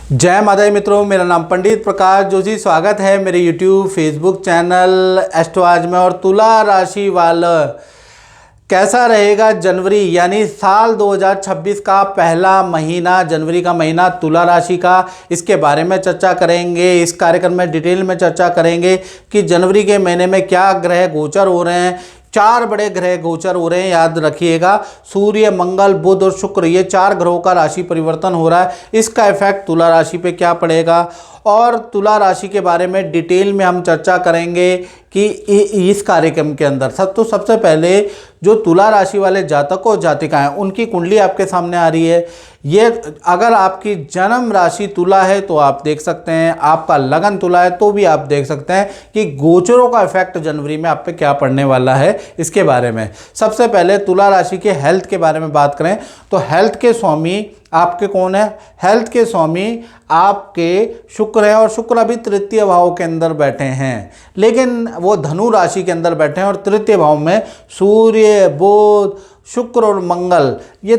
जय माता दी मित्रों, मेरा नाम पंडित प्रकाश जोशी। स्वागत है मेरे YouTube फेसबुक चैनल एस्ट्रो आज में। और तुला राशि वाला कैसा रहेगा जनवरी यानी साल 2026 का पहला महीना, जनवरी का महीना तुला राशि का, इसके बारे में चर्चा करेंगे। इस कार्यक्रम में डिटेल में चर्चा करेंगे कि जनवरी के महीने में क्या ग्रह गोचर हो रहे हैं। 4 बड़े ग्रह गोचर हो रहे हैं, याद रखिएगा। सूर्य, मंगल, बुध और शुक्र, ये 4 ग्रहों का राशि परिवर्तन हो रहा है। इसका इफेक्ट तुला राशि पे क्या पड़ेगा और तुला राशि के बारे में डिटेल में हम चर्चा करेंगे कि इस कार्यक्रम के अंदर सबसे पहले जो तुला राशि वाले जातक और जातिकाएं, उनकी कुंडली आपके सामने आ रही है। ये अगर आपकी जन्म राशि तुला है तो आप देख सकते हैं, आपका लगन तुला है तो भी आप देख सकते हैं कि गोचरों का इफेक्ट जनवरी में आप पे क्या पड़ने वाला है। इसके बारे में सबसे पहले तुला राशि के हेल्थ के बारे में बात करें तो हेल्थ के स्वामी आपके कौन है? हेल्थ के स्वामी आपके शुक्र है, और शुक्र अभी तृतीय भाव के अंदर बैठे हैं, लेकिन वो धनु राशि के अंदर बैठे हैं। और तृतीय भाव में सूर्य, बुध, शुक्र और मंगल, ये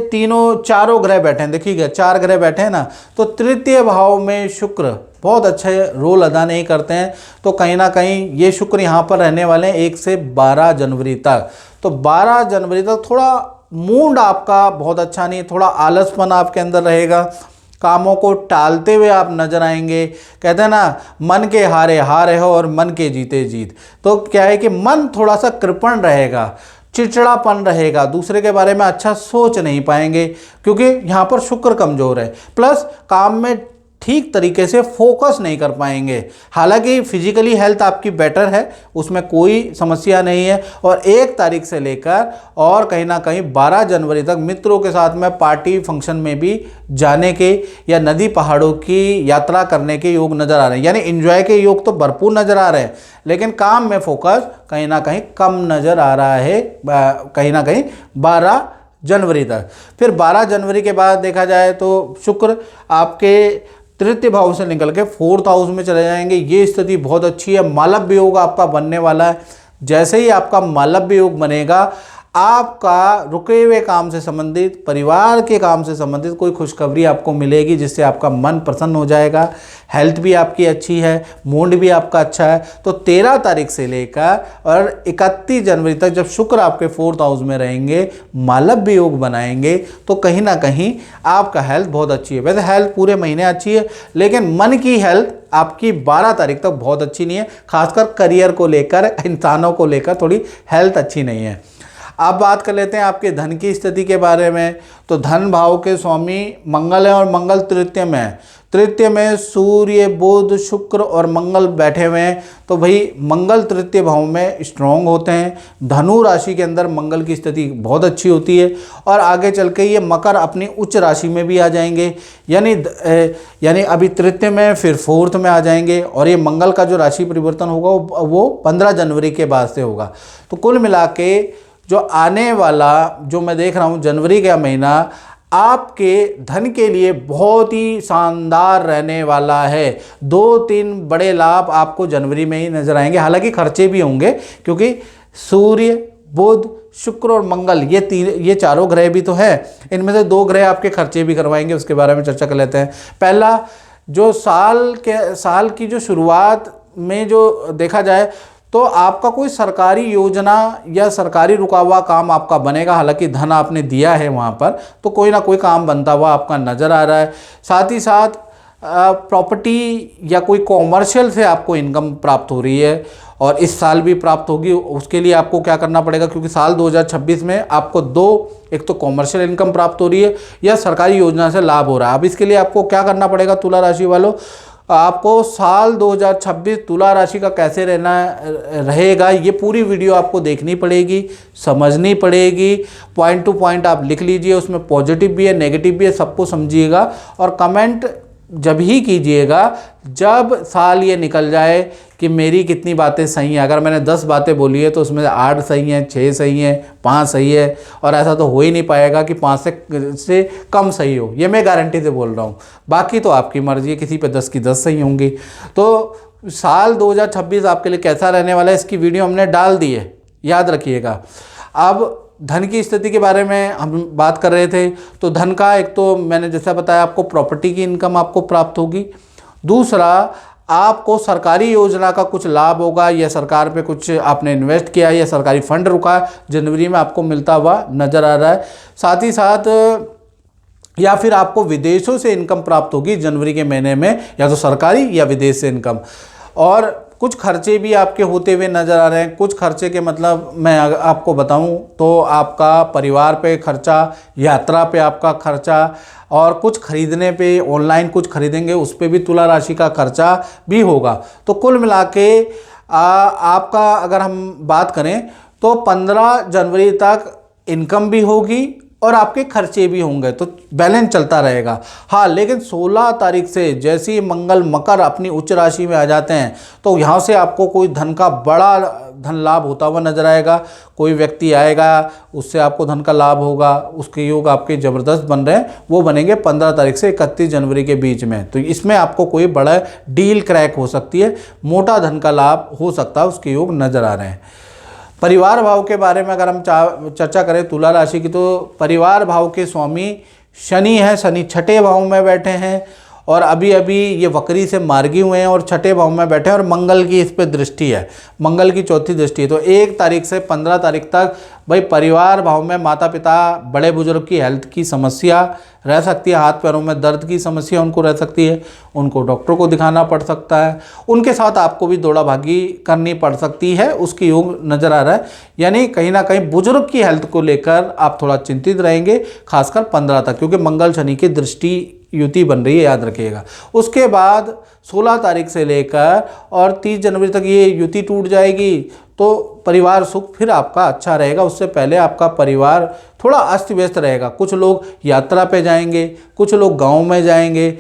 चारों ग्रह बैठे हैं। देखिएगा 4 ग्रह बैठे हैं ना, तो तृतीय भाव में शुक्र बहुत अच्छे रोल अदा नहीं करते हैं। तो कहीं ना कहीं ये शुक्र यहाँ पर रहने वाले हैं 1 से 12 जनवरी तक। तो 12 जनवरी तक थोड़ा मूड आपका बहुत अच्छा नहीं, थोड़ा आलसपन आपके अंदर रहेगा, कामों को टालते हुए आप नजर आएंगे। कहते हैं ना, मन के हारे हारे हो और मन के जीते जीत। तो क्या है कि मन थोड़ा सा कृपण रहेगा, चिड़चिड़ापन रहेगा, दूसरे के बारे में अच्छा सोच नहीं पाएंगे क्योंकि यहाँ पर शुक्र कमजोर है। प्लस काम में ठीक तरीके से फोकस नहीं कर पाएंगे। हालांकि फिजिकली हेल्थ आपकी बेटर है, उसमें कोई समस्या नहीं है। और 1 तारीख से लेकर और कहीं ना कहीं 12 जनवरी तक मित्रों के साथ में पार्टी फंक्शन में भी जाने के या नदी पहाड़ों की यात्रा करने के योग नज़र आ रहे हैं। यानी एंजॉय के योग तो भरपूर नज़र आ रहे हैं, लेकिन काम में फोकस कहीं ना कहीं कम नज़र आ रहा है, कहीं ना कहीं 12 जनवरी तक। फिर 12 जनवरी के बाद देखा जाए तो शुक्र आपके तृतीय भाव से निकल के 4th हाउस में चले जाएंगे। ये स्थिति बहुत अच्छी है। मालव्य योग आपका बनने वाला है। जैसे ही आपका मालव्य योग बनेगा, आपका रुके हुए काम से संबंधित, परिवार के काम से संबंधित कोई खुशखबरी आपको मिलेगी जिससे आपका मन प्रसन्न हो जाएगा। हेल्थ भी आपकी अच्छी है, मूड भी आपका अच्छा है। तो 13 तारीख से लेकर और 31 जनवरी तक जब शुक्र आपके 4th हाउस में रहेंगे, मालव्य योग बनाएंगे, तो कहीं ना कहीं आपका हेल्थ बहुत अच्छी है। वैसे हेल्थ पूरे महीने अच्छी है, लेकिन मन की हेल्थ आपकी 12 तारीख तक बहुत अच्छी नहीं है। खासकर करियर को लेकर, इंसानों को लेकर थोड़ी हेल्थ अच्छी नहीं है। अब बात कर लेते हैं आपके धन की स्थिति के बारे में। तो धन भाव के स्वामी मंगल है और मंगल तृतीय में है। तृतीय में सूर्य, बुध, शुक्र और मंगल बैठे हुए हैं। तो भाई मंगल तृतीय भाव में स्ट्रॉन्ग होते हैं। धनु राशि के अंदर मंगल की स्थिति बहुत अच्छी होती है और आगे चल के ये मकर अपनी उच्च राशि में भी आ जाएंगे। यानी अभी तृतीय में, फिर 4th में आ जाएंगे। और ये मंगल का जो राशि परिवर्तन होगा वो 15 जनवरी के बाद से होगा। तो कुल मिला के जो आने वाला, जो मैं देख रहा हूँ जनवरी का महीना, आपके धन के लिए बहुत ही शानदार रहने वाला है। 2-3 बड़े लाभ आपको जनवरी में ही नजर आएंगे। हालांकि खर्चे भी होंगे क्योंकि सूर्य, बुध, शुक्र और मंगल, ये चारों ग्रह भी तो है। इनमें से 2 ग्रह आपके खर्चे भी करवाएंगे। उसके बारे में चर्चा कर लेते हैं। पहला, जो साल की जो शुरुआत में जो देखा जाए तो आपका कोई सरकारी योजना या सरकारी रुका हुआ काम आपका बनेगा। हालांकि धन आपने दिया है वहाँ पर, तो कोई ना कोई काम बनता हुआ आपका नज़र आ रहा है। साथ ही साथ प्रॉपर्टी या कोई कॉमर्शियल से आपको इनकम प्राप्त हो रही है और इस साल भी प्राप्त होगी। उसके लिए आपको क्या करना पड़ेगा, क्योंकि साल 2026 में आपको एक तो कॉमर्शियल इनकम प्राप्त हो रही है या सरकारी योजना से लाभ हो रहा है। अब इसके लिए आपको क्या करना पड़ेगा तुला राशि वालों, आपको साल 2026 तुला राशि का कैसे रहेगा, ये पूरी वीडियो आपको देखनी पड़ेगी, समझनी पड़ेगी। पॉइंट टू पॉइंट आप लिख लीजिए, उसमें पॉजिटिव भी है, नेगेटिव भी है, सबको समझिएगा। और कमेंट जब ही कीजिएगा जब साल ये निकल जाए कि मेरी कितनी बातें सही हैं। अगर मैंने 10 बातें बोली है तो उसमें 8 सही हैं, 6 सही हैं, 5 सही है। और ऐसा तो हो ही नहीं पाएगा कि 5 से कम सही हो, ये मैं गारंटी से बोल रहा हूँ। बाकी तो आपकी मर्जी है, किसी पे 10 की 10 सही होंगी। तो साल 2026 आपके लिए कैसा रहने वाला है, इसकी वीडियो हमने डाल दी है, याद रखिएगा। अब धन की स्थिति के बारे में हम बात कर रहे थे, तो धन का एक तो मैंने जैसा बताया आपको प्रॉपर्टी की इनकम आपको प्राप्त होगी। दूसरा, आपको सरकारी योजना का कुछ लाभ होगा, या सरकार पे कुछ आपने इन्वेस्ट किया या सरकारी फंड रुका जनवरी में आपको मिलता हुआ नज़र आ रहा है। साथ ही साथ या फिर आपको विदेशों से इनकम प्राप्त होगी जनवरी के महीने में, या तो सरकारी या विदेश से इनकम। और कुछ खर्चे भी आपके होते हुए नज़र आ रहे हैं। कुछ खर्चे के मतलब मैं आपको बताऊं तो आपका परिवार पे खर्चा, यात्रा पे आपका खर्चा, और कुछ खरीदने पे, ऑनलाइन कुछ खरीदेंगे उस पे भी तुला राशि का खर्चा भी होगा। तो कुल मिला के आपका अगर हम बात करें तो 15 जनवरी तक इनकम भी होगी और आपके खर्चे भी होंगे, तो बैलेंस चलता रहेगा। हाँ, लेकिन 16 तारीख से जैसे ही मंगल मकर अपनी उच्च राशि में आ जाते हैं तो यहाँ से आपको कोई धन का बड़ा धन लाभ होता हुआ नजर आएगा। कोई व्यक्ति आएगा, उससे आपको धन का लाभ होगा, उसके योग आपके ज़बरदस्त बन रहे हैं, वो बनेंगे 15 तारीख से 31 जनवरी के बीच में। तो इसमें आपको कोई बड़ा डील क्रैक हो सकती है, मोटा धन का लाभ हो सकता है, उसके योग नज़र आ रहे हैं। परिवार भाव के बारे में अगर हम चर्चा करें तुला राशि की, तो परिवार भाव के स्वामी शनि है। शनि छठे भाव में बैठे हैं और अभी अभी ये वक्री से मार्गी हुए हैं और छठे भाव में बैठे हैं, और मंगल की इस पे दृष्टि है, मंगल की चौथी दृष्टि है। तो 1 तारीख से 15 तारीख तक भाई परिवार भाव में माता पिता, बड़े बुजुर्ग की हेल्थ की समस्या रह सकती है, हाथ पैरों में दर्द की समस्या उनको रह सकती है, उनको डॉक्टर को दिखाना पड़ सकता है, उनके साथ आपको भी दौड़ा भागी करनी पड़ सकती है, उसकी योग नज़र आ रहा है। यानी कहीं ना कहीं बुजुर्ग की हेल्थ को लेकर आप थोड़ा चिंतित रहेंगे, खासकर 15 तक, क्योंकि मंगल शनि की दृष्टि युति बन रही है, याद रखिएगा। उसके बाद 16 तारीख से लेकर और 30 जनवरी तक ये युति टूट जाएगी, तो परिवार सुख फिर आपका अच्छा रहेगा। उससे पहले आपका परिवार थोड़ा अस्त व्यस्त रहेगा। कुछ लोग यात्रा पे जाएंगे, कुछ लोग गांव में जाएंगे,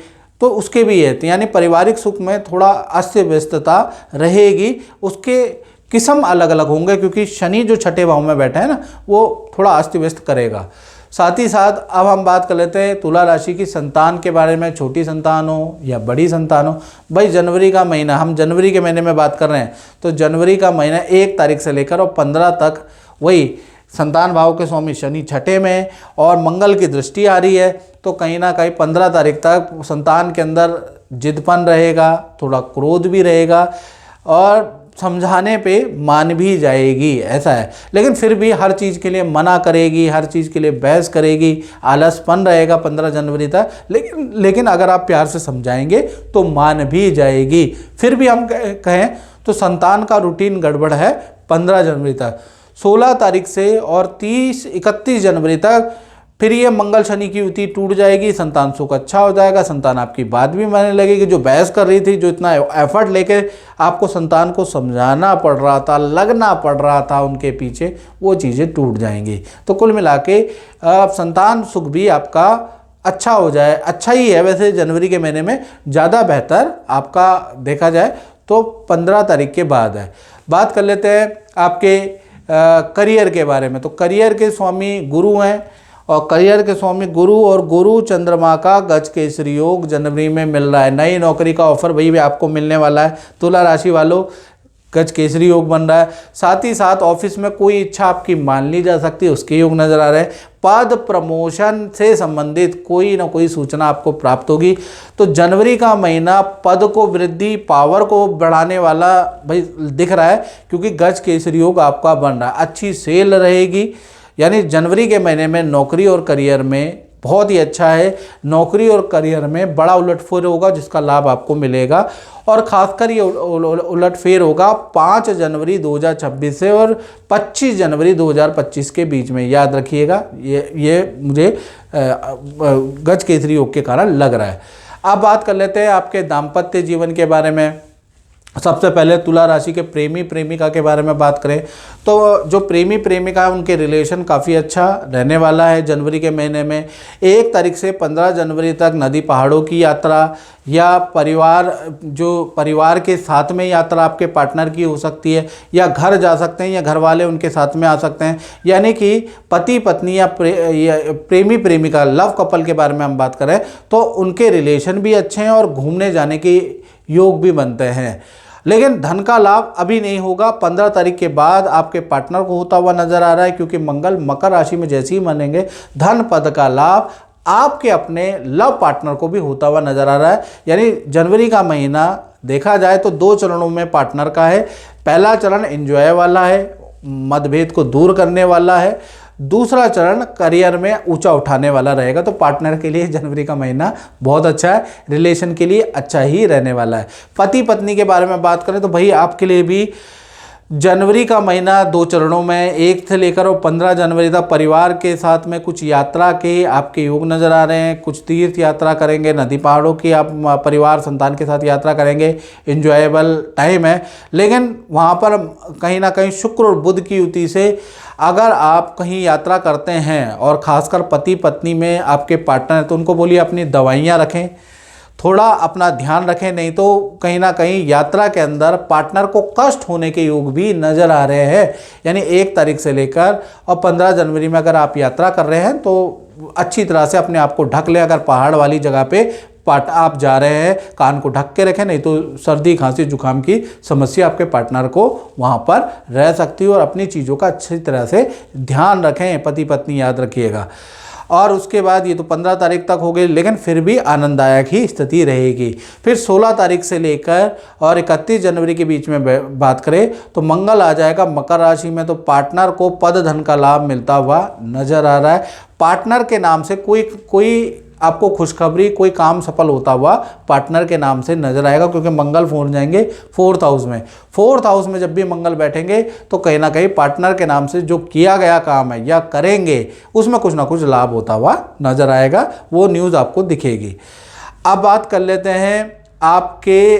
तो उसके भी है, यानी पारिवारिक सुख में थोड़ा अस्त व्यस्तता रहेगी। उसके किस्म अलग अलग होंगे, क्योंकि शनि जो छठे भाव में बैठा है ना, वो थोड़ा अस्त व्यस्त करेगा। साथ ही साथ अब हम बात कर लेते हैं तुला राशि की संतान के बारे में। छोटी संतान हो या बड़ी संतान हो, भाई जनवरी का महीना, हम जनवरी के महीने में बात कर रहे हैं, तो जनवरी का महीना 1 तारीख से लेकर और 15 तक वही संतान भाव के स्वामी शनि छठे में और मंगल की दृष्टि आ रही है, तो कहीं ना कहीं 15 तारीख तक संतान के अंदर जिद्दपन रहेगा, थोड़ा क्रोध भी रहेगा और समझाने पे मान भी जाएगी, ऐसा है। लेकिन फिर भी हर चीज़ के लिए मना करेगी, हर चीज़ के लिए बहस करेगी, आलसपन रहेगा 15 जनवरी तक। लेकिन अगर आप प्यार से समझाएंगे तो मान भी जाएगी। फिर भी हम कहें तो संतान का रूटीन गड़बड़ है 15 जनवरी तक। 16 तारीख से और 31 जनवरी तक फिर ये मंगल शनि की युति टूट जाएगी, संतान सुख अच्छा हो जाएगा, संतान आपकी बात भी मानने लगेगी। जो बहस कर रही थी, जो इतना एफर्ट लेके आपको संतान को समझाना पड़ रहा था, लगना पड़ रहा था उनके पीछे, वो चीज़ें टूट जाएंगी। तो कुल मिला के संतान सुख भी आपका अच्छा हो जाए, अच्छा ही है वैसे जनवरी के महीने में, ज़्यादा बेहतर आपका देखा जाए तो 15 तारीख के बाद है। बात कर लेते हैं आपके करियर के बारे में। तो करियर के स्वामी गुरु हैं, और करियर के स्वामी गुरु और गुरु चंद्रमा का गज केसरी योग जनवरी में मिल रहा है। नई नौकरी का ऑफर वही भी आपको मिलने वाला है तुला राशि वालों, गज केसरी योग बन रहा है। साथ ही साथ ऑफिस में कोई इच्छा आपकी मान ली जा सकती है, उसके योग नजर आ रहे हैं। पद प्रमोशन से संबंधित कोई ना कोई सूचना आपको प्राप्त होगी। तो जनवरी का महीना पद को वृद्धि, पावर को बढ़ाने वाला भाई दिख रहा है, क्योंकि गज केसरी योग आपका बन रहा है। अच्छी सेल रहेगी, यानी जनवरी के महीने में नौकरी और करियर में बहुत ही अच्छा है। नौकरी और करियर में बड़ा उलटफेर होगा, जिसका लाभ आपको मिलेगा। और खासकर ये उलटफेर होगा 5 जनवरी 2026 से और 25 जनवरी 2025 के बीच में, याद रखिएगा। ये मुझे गज केसरी योग के कारण लग रहा है। अब बात कर लेते हैं आपके दाम्पत्य जीवन के बारे में। सबसे पहले तुला राशि के प्रेमी प्रेमिका के बारे में बात करें तो जो प्रेमी प्रेमिका है उनके रिलेशन काफ़ी अच्छा रहने वाला है जनवरी के महीने में। 1 तारीख से 15 जनवरी तक नदी पहाड़ों की यात्रा या परिवार के साथ में यात्रा आपके पार्टनर की हो सकती है, या घर जा सकते हैं या घर वाले उनके साथ में आ सकते हैं। यानी कि पति पत्नी या प्रेमी प्रेमिका, लव कपल के बारे में हम बात करें तो उनके रिलेशन भी अच्छे हैं और घूमने जाने की योग भी बनते हैं। लेकिन धन का लाभ अभी नहीं होगा, 15 तारीख के बाद आपके पार्टनर को होता हुआ नजर आ रहा है, क्योंकि मंगल मकर राशि में जैसे ही बनेंगे धन पद का लाभ आपके अपने लव पार्टनर को भी होता हुआ नजर आ रहा है। यानी जनवरी का महीना देखा जाए तो 2 चरणों में पार्टनर का है। पहला चरण एंजॉय वाला है, मतभेद को दूर करने वाला है। दूसरा चरण करियर में ऊंचा उठाने वाला रहेगा। तो पार्टनर के लिए जनवरी का महीना बहुत अच्छा है, रिलेशन के लिए अच्छा ही रहने वाला है। पति पत्नी के बारे में बात करें तो भाई आपके लिए भी जनवरी का महीना 2 चरणों में 1 से लेकर और 15 जनवरी तक परिवार के साथ में कुछ यात्रा के आपके योग नज़र आ रहे हैं। कुछ तीर्थ यात्रा करेंगे, नदी पहाड़ों की आप परिवार संतान के साथ यात्रा करेंगे, इंजॉयबल टाइम है। लेकिन वहाँ पर कहीं ना कहीं शुक्र और बुध की युति से अगर आप कहीं यात्रा करते हैं और ख़ासकर पति पत्नी में आपके पार्टनर हैं तो उनको बोलिए अपनी दवाइयाँ रखें, थोड़ा अपना ध्यान रखें, नहीं तो कहीं ना कहीं यात्रा के अंदर पार्टनर को कष्ट होने के योग भी नज़र आ रहे हैं। यानी 1 तारीख से लेकर और 15 जनवरी में अगर आप यात्रा कर रहे हैं तो अच्छी तरह से अपने आप को ढक लें। अगर पहाड़ वाली जगह पे आप जा रहे हैं कान को ढक के रखें, नहीं तो सर्दी खांसी जुकाम की समस्या आपके पार्टनर को वहाँ पर रह सकती है। और अपनी चीज़ों का अच्छी तरह से ध्यान रखें, पति पत्नी याद रखिएगा। और उसके बाद ये तो 15 तारीख तक हो गई, लेकिन फिर भी आनंददायक ही स्थिति रहेगी। फिर 16 तारीख से लेकर और 31 जनवरी के बीच में बात करें तो मंगल आ जाएगा मकर राशि में। तो पार्टनर को पद धन का लाभ मिलता हुआ नजर आ रहा है। पार्टनर के नाम से कोई आपको खुशखबरी, कोई काम सफल होता हुआ पार्टनर के नाम से नजर आएगा, क्योंकि मंगल पहुंच जाएंगे 4th हाउस में। 4th हाउस में जब भी मंगल बैठेंगे तो कहीं ना कहीं पार्टनर के नाम से जो किया गया काम है या करेंगे उसमें कुछ ना कुछ लाभ होता हुआ नजर आएगा, वो न्यूज़ आपको दिखेगी। अब बात कर लेते हैं आपके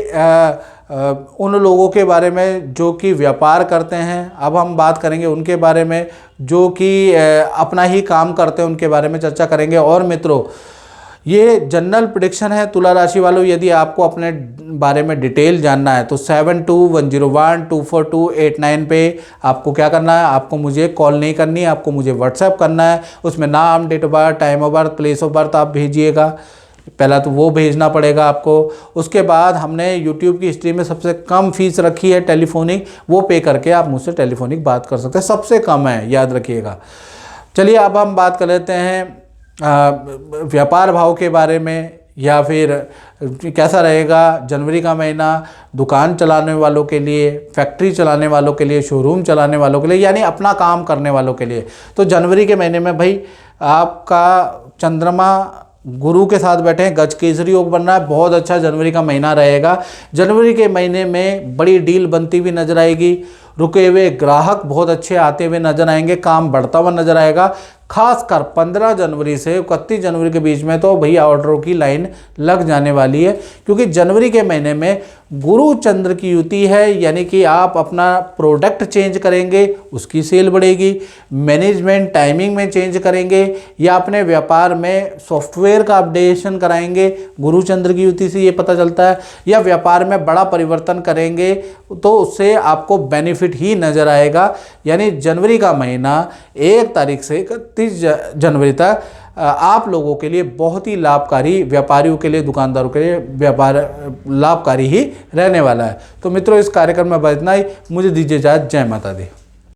उन लोगों के बारे में जो कि व्यापार करते हैं। अब हम बात करेंगे उनके बारे में जो कि अपना ही काम करते हैं, उनके बारे में चर्चा करेंगे। और मित्रों, ये जनरल प्रेडिक्शन है तुला राशि वालों। यदि आपको अपने बारे में डिटेल जानना है तो 7210124289 पे आपको क्या करना है, आपको मुझे कॉल नहीं करनी है, आपको मुझे व्हाट्सएप करना है। उसमें नाम, date of birth, time of birth, place of birth आप भेजिएगा। पहला तो वो भेजना पड़ेगा आपको। उसके बाद हमने YouTube की हिस्ट्री में सबसे कम फीस रखी है टेलीफोनिक, वो पे करके आप मुझसे टेलीफोनिक बात कर सकते हैं, सबसे कम है, याद रखिएगा। चलिए अब हम बात कर लेते हैं व्यापार भाव के बारे में, या फिर कैसा रहेगा जनवरी का महीना दुकान चलाने वालों के लिए, फैक्ट्री चलाने वालों के लिए, शोरूम चलाने वालों के लिए, यानी अपना काम करने वालों के लिए। तो जनवरी के महीने में भाई आपका चंद्रमा गुरु के साथ बैठे हैं, गज केसरी योग बन रहा है, बहुत अच्छा जनवरी का महीना रहेगा। जनवरी के महीने में बड़ी डील बनती हुई नजर आएगी, रुके हुए ग्राहक बहुत अच्छे आते हुए नजर आएंगे, काम बढ़ता हुआ नजर आएगा। खासकर 15 जनवरी से 31 जनवरी के बीच में तो भैया ऑर्डरों की लाइन लग जाने वाली है, क्योंकि जनवरी के महीने में गुरु चंद्र की युति है। यानी कि आप अपना प्रोडक्ट चेंज करेंगे, उसकी सेल बढ़ेगी, मैनेजमेंट टाइमिंग में चेंज करेंगे, या अपने व्यापार में सॉफ्टवेयर का अपडेशन कराएंगे, गुरु चंद्र की युति से ये पता चलता है, या व्यापार में बड़ा परिवर्तन करेंगे तो उससे आपको बेनिफिट ही नज़र आएगा। यानी जनवरी का महीना 1 तारीख से 31 जनवरी तक आप लोगों के लिए बहुत ही लाभकारी, व्यापारियों के लिए, दुकानदारों के लिए व्यापार लाभकारी ही रहने वाला है। तो मित्रों, इस कार्यक्रम में बस इतना ही। मुझे दीजिए इजाज़त। जय माता दी।